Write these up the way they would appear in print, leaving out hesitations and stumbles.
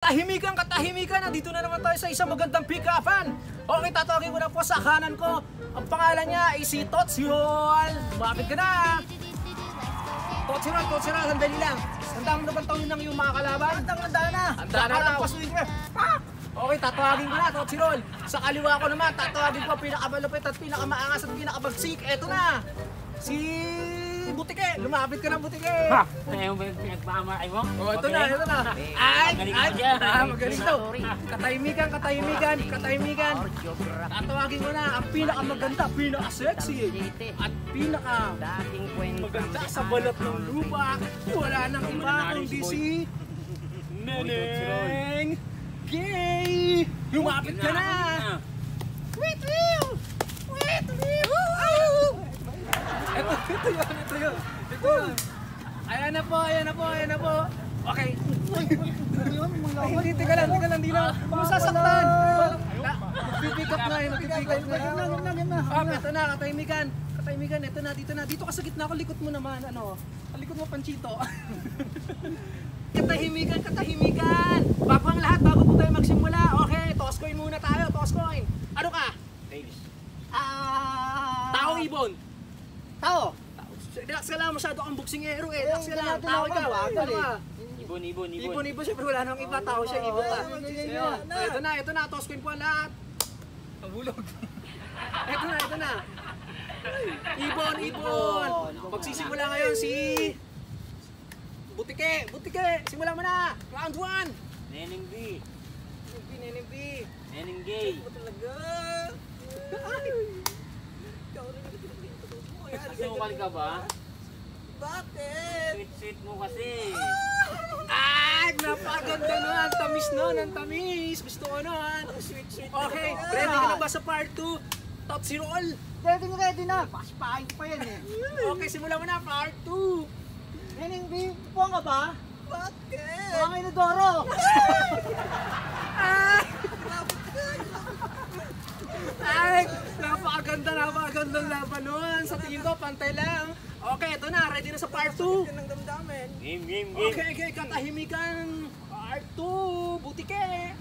Katahimikan, katahimikan, nandito na naman tayo sa isang magandang pick-upan. Okay, tatawagin ko na po sa kanan ko. Ang pangalan niya ay si Totsiol. Lumapit ka na. Totsiol, sandali lang. Handa mo na bang tawin ng iyong mga kalaban? Handa na. Handa na. Pasuin ko na. Okay, tatawagin ko na, Totsiol. Sa kaliwa ko naman, tatawagin ko pinakamalupit at pinakamaangas at pinakabagsik. Eto na. Si Butike, lumapit ka na, Butike. Ha! Ano yung pinagpakamay mo? Oh, ito na. Ay, magaling to. Katahimikan. Tatawagin ko na ang pinakamaganda, pinaka-sexy, at pinaka-maganda sa balat ng lupa. Wala nang iba kundi si Neneng Gay. Lumapit ka na. Wait, Ito yun. Ayan na po. Okay. Hindi, teka lang, di na. Masasaktan. Magpipick up na. Ito na, katahimikan, ito na. Dito ka sa gitna ko, likot mo naman, likot mo, Panchito. Katahimikan. Bago ang lahat, bago po tayo magsimula. Okay, toss coin muna tayo, toss coin. Ano ka? Tao, ibon. Tao. Relax ka lang, masyado kang boksingero eh. Relax ka lang, tao ikaw. Ibon, syempre wala nang iba, tao siya, ibon ka. Ito na, toss coin po ang lahat. Ang bulog. Ito na. Ibon. Magsisimula ngayon si Butike, simula mo na. Round 1. Neneng B. Neneng Gay. Nasukal ka ba? Bakit? Sweet mo kasi. Ay, napakaganda nun. Ang tamis nun, Gusto ko nun. Okay, ready ka na ba sa part 2? Totsiol. Ready na. Pasipahin ko pa yan eh. Okay, simula mo na, part 2. Neneng B, puwang ka ba? Bakit? Puwang kayo na Doro. Ay, napakagandang laban nun. Sa tingin ko, pantay lang. Okay, ito na. Ready na sa part 2. Game. Okay, katahimikan. Part 2. Butike.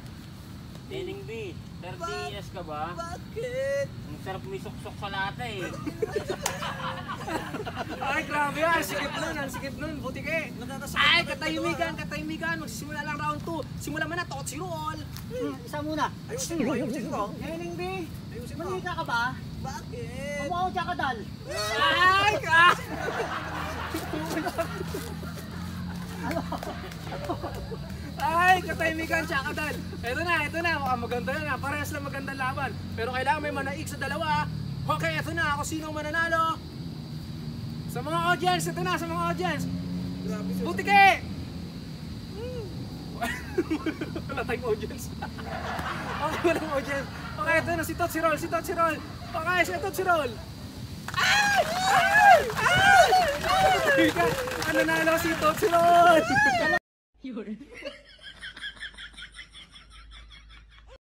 Neneng B. 30 years ka ba? Bakit? Ang sarap may suksok sa lata eh. Ay, grabe yan. Ang sikip nun. Butike. Ay, katahimikan. Magsisimula lang round 2. Simula mo na, Totsiol. Isa muna. Ayusin mo. Neneng B, manika ka ba? Bakit? Kumakaw siya ka dal. Ay, ka! Ay, katahimikan siya kadal. Ito na. Maganda na. Parehas lang magandang laban. Pero kailangan may manaig sa dalawa. Okay, ito na. Ako sinong mananalo? Sa mga audience, Butike! Wala tayong audience. Okay, walang audience. Okay, ito na. Si Totsiol. Okay, si Totsiol. Ay! Ano nalo si Totsiol?